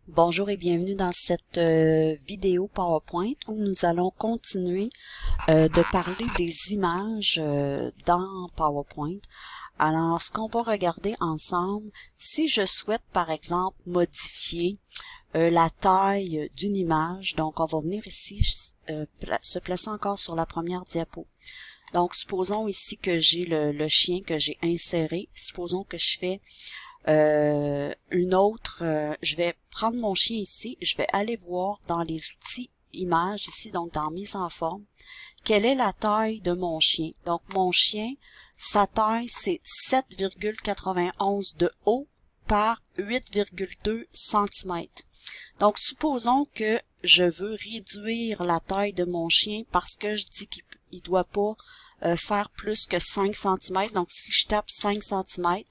Bonjour et bienvenue dans cette vidéo PowerPoint où nous allons continuer de parler des images dans PowerPoint. Alors, ce qu'on va regarder ensemble, si je souhaite par exemple modifier la taille d'une image, donc on va venir ici se placer encore sur la première diapo. Donc, supposons ici que j'ai le chien que j'ai inséré. Supposons que je fais je vais prendre mon chien ici, je vais aller voir dans les outils images ici, donc dans mise en forme, quelle est la taille de mon chien. Donc mon chien, sa taille c'est 7,91 de haut par 8,2 cm. Donc supposons que je veux réduire la taille de mon chien parce que je dis qu'il doit pas faire plus que 5 cm. Donc si je tape 5 cm,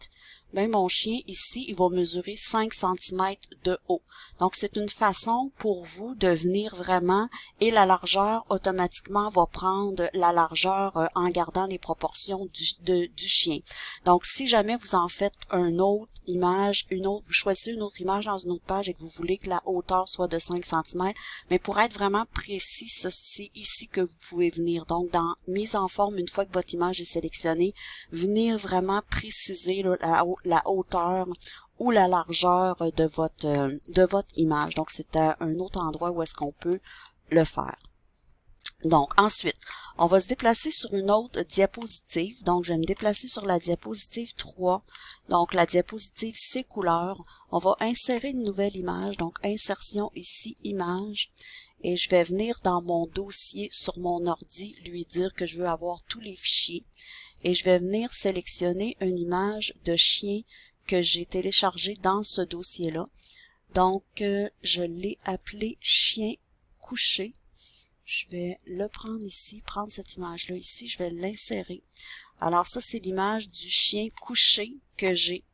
ben mon chien ici, il va mesurer 5 cm de haut. Donc c'est une façon pour vous de venir vraiment, et la largeur automatiquement va prendre la largeur en gardant les proportions du chien. Donc si jamais vous en faites une autre image, vous choisissez une autre image dans une autre page et que vous voulez que la hauteur soit de 5 cm, mais pour être vraiment précis, c'est ici que vous pouvez venir. Donc dans mise en forme, une fois que votre image est sélectionnée, venir vraiment préciser la hauteur ou la largeur de votre image. Donc c'est un autre endroit où est-ce qu'on peut le faire. Donc ensuite, on va se déplacer sur une autre diapositive. Donc je vais me déplacer sur la diapositive 3. Donc la diapositive c'est couleurs. On va insérer une nouvelle image. Donc insertion ici, image. Et je vais venir dans mon dossier sur mon ordi, lui dire que je veux avoir tous les fichiers. Et je vais venir sélectionner une image de chien que j'ai téléchargé dans ce dossier-là. Donc, je l'ai appelé chien couché. Je vais le prendre ici, prendre cette image-là ici, je vais l'insérer. Alors ça, c'est l'image du chien couché que j'ai.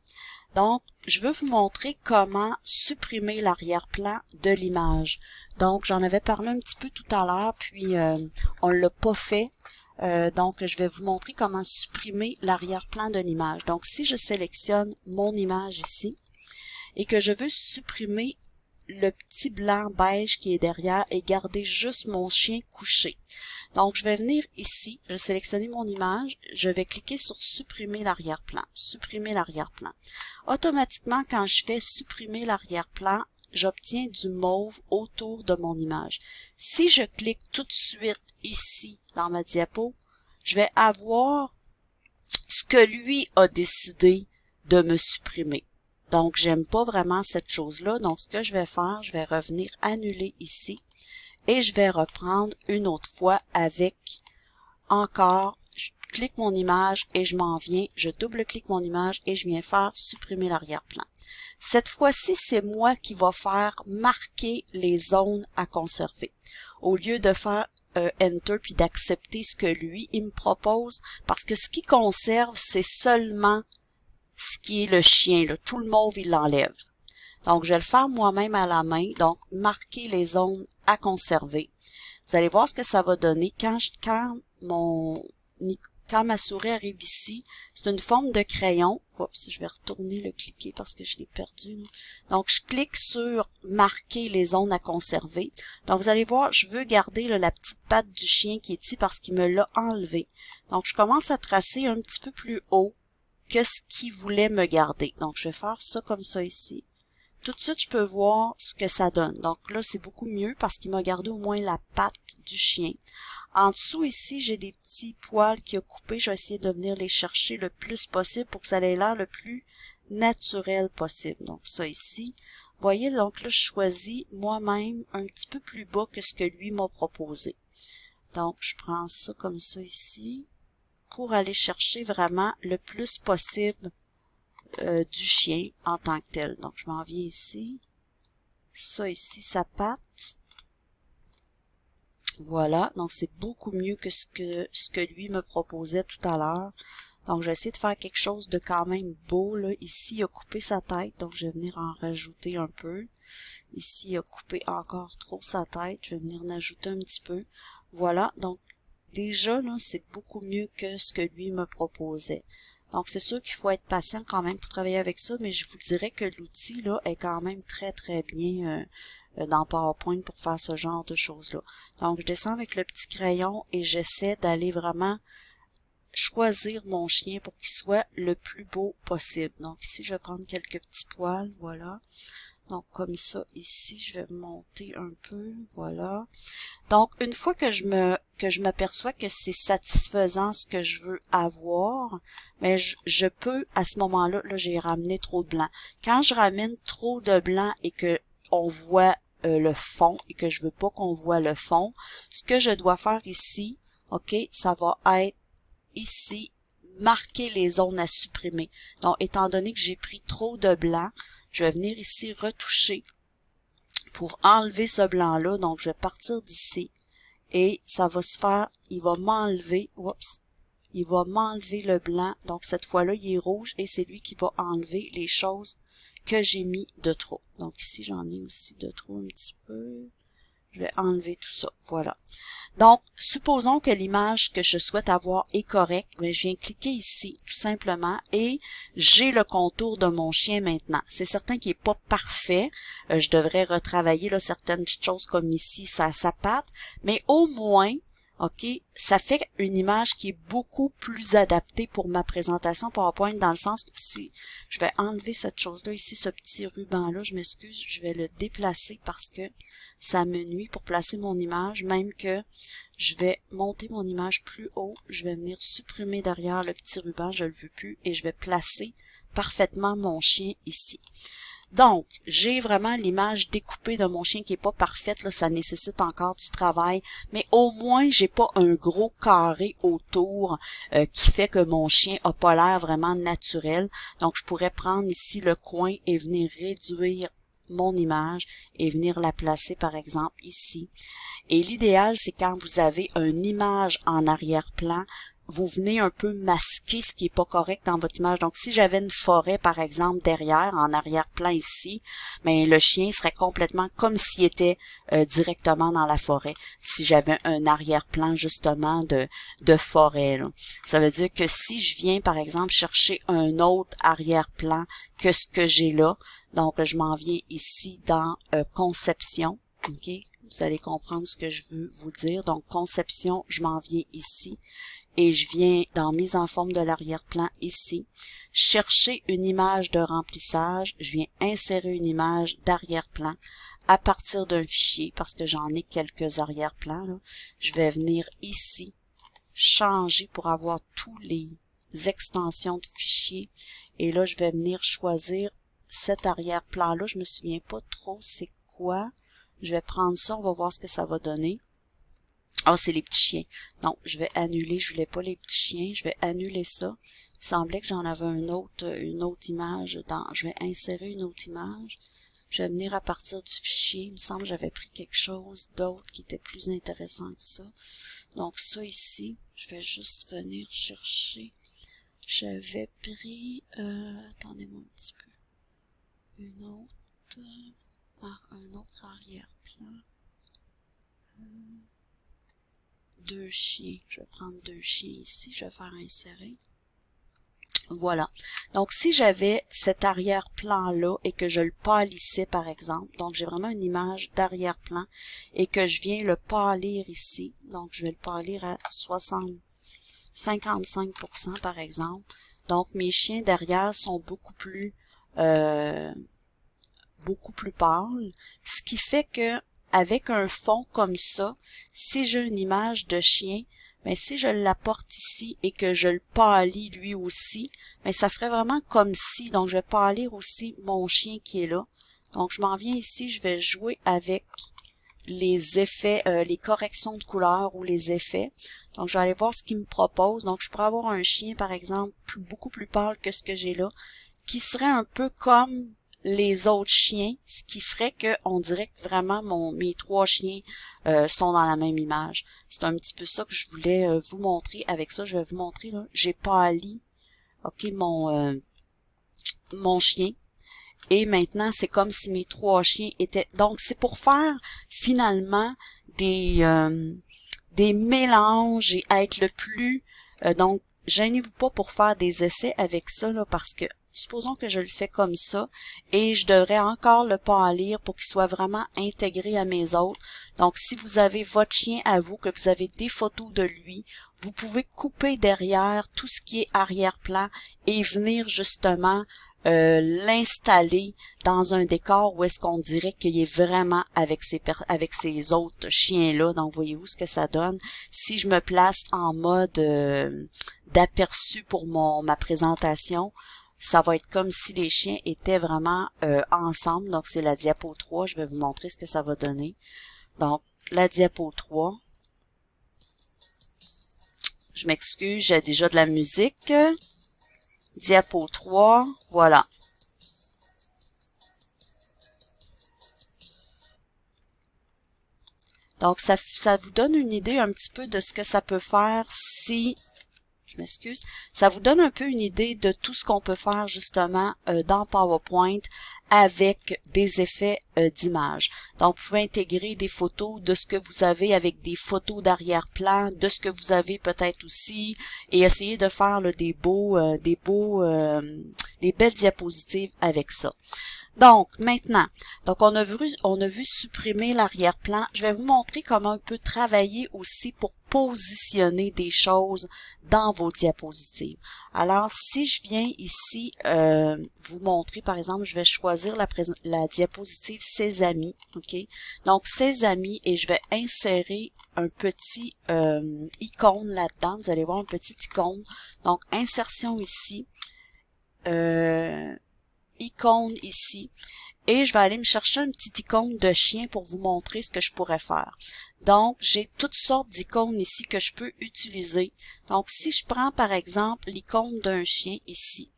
Donc, je veux vous montrer comment supprimer l'arrière-plan de l'image. Donc, j'en avais parlé un petit peu tout à l'heure, puis on l'a pas fait. Donc, je vais vous montrer comment supprimer l'arrière-plan de l'image. Donc, si je sélectionne mon image ici et que je veux supprimer le petit blanc beige qui est derrière et garder juste mon chien couché. Donc, je vais venir ici, je vais sélectionner mon image, je vais cliquer sur supprimer l'arrière-plan, supprimer l'arrière-plan. Automatiquement, quand je fais supprimer l'arrière-plan, j'obtiens du mauve autour de mon image. Si je clique tout de suite ici dans ma diapo, je vais avoir ce que lui a décidé de me supprimer. Donc, j'aime pas vraiment cette chose-là. Donc, ce que je vais faire, je vais revenir annuler ici et je vais reprendre une autre fois avec encore, je clique mon image et je m'en viens, je double-clique mon image et je viens faire supprimer l'arrière-plan. Cette fois-ci, c'est moi qui va faire marquer les zones à conserver. Au lieu de faire Enter puis d'accepter ce que lui, il me propose, parce que ce qu'il conserve, c'est seulement ce qui est le chien, là. Tout le mauve, il l'enlève. Donc, je vais le faire moi-même à la main, donc marquer les zones à conserver. Vous allez voir ce que ça va donner quand ma souris arrive ici. C'est une forme de crayon. Oups, je vais retourner le cliquer parce que je l'ai perdu. Donc, je clique sur marquer les zones à conserver. Donc, vous allez voir, je veux garder là, la petite patte du chien qui est ici parce qu'il me l'a enlevé. Donc, je commence à tracer un petit peu plus haut que ce qu'il voulait me garder. Donc, je vais faire ça comme ça ici. Tout de suite, je peux voir ce que ça donne. Donc là, c'est beaucoup mieux parce qu'il m'a gardé au moins la patte du chien. En dessous, ici, j'ai des petits poils qu'il a coupés. Je vais essayer de venir les chercher le plus possible pour que ça ait l'air le plus naturel possible. Donc ça ici. Vous voyez, donc là, je choisis moi-même un petit peu plus bas que ce que lui m'a proposé. Donc, je prends ça comme ça ici pour aller chercher vraiment le plus possible du chien en tant que tel. Donc, je m'en viens ici. Ça ici, sa patte. Voilà. Donc, c'est beaucoup mieux que ce que lui me proposait tout à l'heure. Donc, je vais essayer de faire quelque chose de quand même beau, là. Ici, il a coupé sa tête. Donc, je vais venir en rajouter un peu. Ici, il a coupé encore trop sa tête. Je vais venir en ajouter un petit peu. Voilà. Donc, déjà, là, c'est beaucoup mieux que ce que lui me proposait. Donc, c'est sûr qu'il faut être patient quand même pour travailler avec ça, mais je vous dirais que l'outil, là, est quand même très, très bien dans PowerPoint pour faire ce genre de choses-là. Donc, je descends avec le petit crayon et j'essaie d'aller vraiment choisir mon chien pour qu'il soit le plus beau possible. Donc, ici, je vais prendre quelques petits poils, voilà. Donc, comme ça, ici, je vais monter un peu, voilà. Donc, une fois que je m'aperçois que c'est satisfaisant ce que je veux avoir, mais je peux, à ce moment-là, là, j'ai ramené trop de blanc. Quand je ramène trop de blanc et que on voit le fond et que je veux pas qu'on voit le fond, ce que je dois faire ici, ok, ça va être ici, marquer les zones à supprimer. Donc, étant donné que j'ai pris trop de blanc, je vais venir ici retoucher pour enlever ce blanc-là. Donc, je vais partir d'ici et ça va se faire, il va m'enlever, oups, il va m'enlever le blanc. Donc, cette fois-là, il est rouge et c'est lui qui va enlever les choses que j'ai mis de trop. Donc, ici, j'en ai aussi de trop un petit peu. Je vais enlever tout ça. Voilà. Donc, supposons que l'image que je souhaite avoir est correcte, mais je viens cliquer ici, tout simplement, et j'ai le contour de mon chien maintenant. C'est certain qu'il n'est pas parfait. Je devrais retravailler là, certaines petites choses comme ici, sa patte, mais au moins, ok, ça fait une image qui est beaucoup plus adaptée pour ma présentation PowerPoint, dans le sens que si je vais enlever cette chose-là ici, ce petit ruban-là, je m'excuse, je vais le déplacer parce que ça me nuit pour placer mon image, même que je vais monter mon image plus haut, je vais venir supprimer derrière le petit ruban, je le veux plus, et je vais placer parfaitement mon chien ici. Donc, j'ai vraiment l'image découpée de mon chien qui est pas parfaite, là, ça nécessite encore du travail, mais au moins, j'ai pas un gros carré autour qui fait que mon chien a pas l'air vraiment naturel. Donc, je pourrais prendre ici le coin et venir réduire mon image et venir la placer, par exemple, ici. Et l'idéal, c'est quand vous avez une image en arrière-plan, vous venez un peu masquer ce qui est pas correct dans votre image. Donc, si j'avais une forêt, par exemple, derrière, en arrière-plan ici, mais le chien serait complètement comme s'il était directement dans la forêt. Si j'avais un arrière-plan, justement, de forêt, là. Ça veut dire que si je viens, par exemple, chercher un autre arrière-plan que ce que j'ai là, donc je m'en viens ici dans conception, ok? Vous allez comprendre ce que je veux vous dire. Donc, conception, je m'en viens ici. Et je viens dans mise en forme de l'arrière-plan ici, chercher une image de remplissage, je viens insérer une image d'arrière-plan à partir d'un fichier, parce que j'en ai quelques arrière-plans, là. Je vais venir ici, changer pour avoir tous les extensions de fichiers, et là je vais venir choisir cet arrière-plan-là, je me souviens pas trop c'est quoi, je vais prendre ça, on va voir ce que ça va donner. Ah, c'est les petits chiens. Donc, je vais annuler, je voulais pas les petits chiens, je vais annuler ça. Il semblait que j'en avais une autre image je vais insérer une autre image. Je vais venir à partir du fichier. Il me semble que j'avais pris quelque chose d'autre qui était plus intéressant que ça. Donc, ça ici, je vais juste venir chercher. J'avais pris, attendez-moi un petit peu. Un autre arrière-plan. Deux chiens. Je vais prendre deux chiens ici. Je vais faire insérer. Voilà. Donc, si j'avais cet arrière-plan-là et que je le pâlissais, par exemple, donc j'ai vraiment une image d'arrière-plan et que je viens le pâlir ici, donc je vais le pâlir à 55%, par exemple. Donc, mes chiens derrière sont beaucoup plus pâles, ce qui fait que avec un fond comme ça, si j'ai une image de chien, mais si je l'apporte ici et que je le pâlis lui aussi, mais ça ferait vraiment comme si, donc je vais pâlir aussi mon chien qui est là. Donc je m'en viens ici, je vais jouer avec les effets, les corrections de couleurs ou les effets. Donc je vais aller voir ce qu'il me propose. Donc je pourrais avoir un chien par exemple beaucoup plus pâle que ce que j'ai là, qui serait un peu comme les autres chiens, ce qui ferait que on dirait que vraiment mes trois chiens sont dans la même image. C'est un petit peu ça que je voulais vous montrer. Avec ça, je vais vous montrer là, j'ai pâli mon chien. Et maintenant, c'est comme si mes trois chiens étaient... Donc, c'est pour faire finalement des mélanges et être le plus... donc, gênez-vous pas pour faire des essais avec ça, là, parce que supposons que je le fais comme ça et je devrais encore le pâlir pour qu'il soit vraiment intégré à mes autres. Donc, si vous avez votre chien à vous, que vous avez des photos de lui, vous pouvez couper derrière tout ce qui est arrière-plan et venir justement l'installer dans un décor où est-ce qu'on dirait qu'il est vraiment avec ces autres chiens-là. Donc, voyez-vous ce que ça donne. Si je me place en mode d'aperçu pour ma présentation, ça va être comme si les chiens étaient vraiment ensemble. Donc, c'est la diapo 3. Je vais vous montrer ce que ça va donner. Donc, la diapo 3. Je m'excuse, j'ai déjà de la musique. Diapo 3, voilà. Donc, ça vous donne une idée un petit peu de ce que ça peut faire si... Je m'excuse. Ça vous donne un peu une idée de tout ce qu'on peut faire justement dans PowerPoint avec des effets d'image. Donc, vous pouvez intégrer des photos de ce que vous avez avec des photos d'arrière-plan, de ce que vous avez peut-être aussi, et essayer de faire là, des belles diapositives avec ça. Donc, maintenant, on a vu supprimer l'arrière-plan. Je vais vous montrer comment on peut travailler aussi pour positionner des choses dans vos diapositives. Alors, si je viens ici vous montrer, par exemple, je vais choisir la diapositive Ses amis, ok? Donc, Ses amis, et je vais insérer un petit icône là-dedans. Vous allez voir un petit icône. Donc, insertion ici. Icône ici, et je vais aller me chercher une petite icône de chien pour vous montrer ce que je pourrais faire. Donc, j'ai toutes sortes d'icônes ici que je peux utiliser. Donc, si je prends par exemple l'icône d'un chien ici,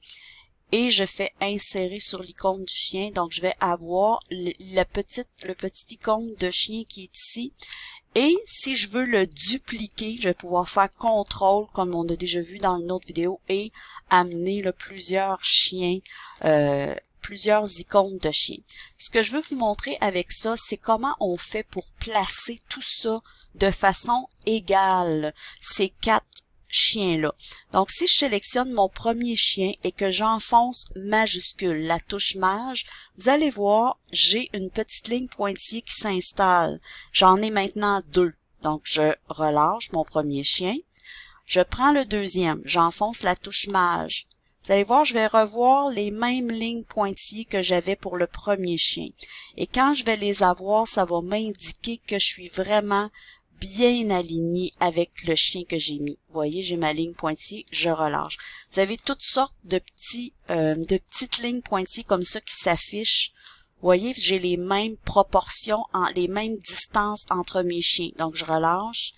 et je fais insérer sur l'icône du chien, donc je vais avoir le petit icône de chien qui est ici. Et si je veux le dupliquer, je vais pouvoir faire CTRL, comme on a déjà vu dans une autre vidéo, et amener là, plusieurs chiens, plusieurs icônes de chiens. Ce que je veux vous montrer avec ça, c'est comment on fait pour placer tout ça de façon égale, ces 4 chiens-là. Donc, si je sélectionne mon premier chien et que j'enfonce majuscule, la touche maj, vous allez voir, j'ai une petite ligne pointillée qui s'installe. J'en ai maintenant 2. Donc, je relâche mon premier chien. Je prends le deuxième, j'enfonce la touche maj. Vous allez voir, je vais revoir les mêmes lignes pointillées que j'avais pour le premier chien. Et quand je vais les avoir, ça va m'indiquer que je suis vraiment bien aligné avec le chien que j'ai mis. Vous voyez, j'ai ma ligne pointillée, je relâche. Vous avez toutes sortes de petites lignes pointillées comme ça qui s'affichent. Vous voyez, j'ai les mêmes proportions, les mêmes distances entre mes chiens. Donc, je relâche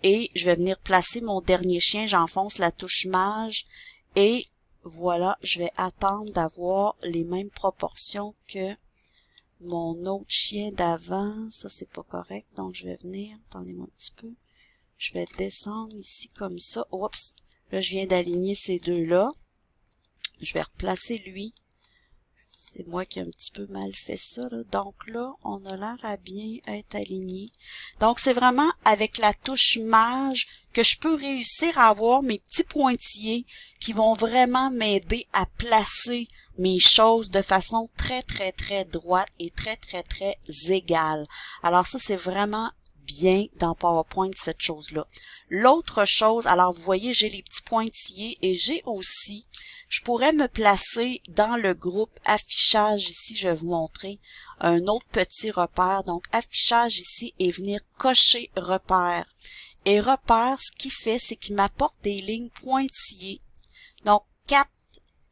et je vais venir placer mon dernier chien. J'enfonce la touche maj et voilà, je vais attendre d'avoir les mêmes proportions que mon autre chien d'avant. Ça, c'est pas correct. Donc, je vais venir, attendez-moi un petit peu. Je vais descendre ici comme ça. Oups, là, je viens d'aligner ces deux-là. Je vais replacer lui. C'est moi qui ai un petit peu mal fait ça, là. Donc là, on a l'air à bien être aligné. Donc, c'est vraiment avec la touche maj que je peux réussir à avoir mes petits pointillés qui vont vraiment m'aider à placer mes choses de façon très, très, très droite et très, très, très égale. Alors ça, c'est vraiment bien dans PowerPoint, cette chose-là. L'autre chose, alors vous voyez, j'ai les petits pointillés et j'ai aussi, je pourrais me placer dans le groupe affichage ici, je vais vous montrer un autre petit repère. Donc, affichage ici et venir cocher repère. Et repère, ce qu'il fait, c'est qu'il m'apporte des lignes pointillées. Donc, 4,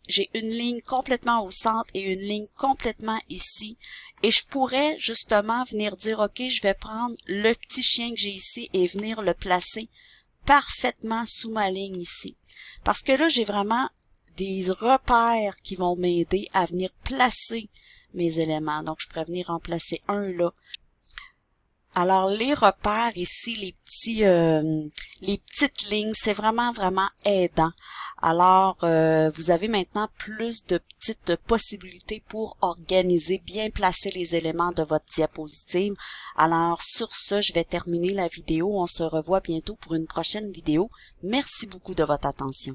j'ai une ligne complètement au centre et une ligne complètement ici. Et je pourrais justement venir dire, OK, je vais prendre le petit chien que j'ai ici et venir le placer parfaitement sous ma ligne ici. Parce que là, j'ai vraiment des repères qui vont m'aider à venir placer mes éléments. Donc, je pourrais venir en placer un là. Alors, les repères ici, les petites lignes, c'est vraiment, vraiment aidant. Alors, vous avez maintenant plus de petites possibilités pour organiser, bien placer les éléments de votre diapositive. Alors, sur ce, je vais terminer la vidéo. On se revoit bientôt pour une prochaine vidéo. Merci beaucoup de votre attention.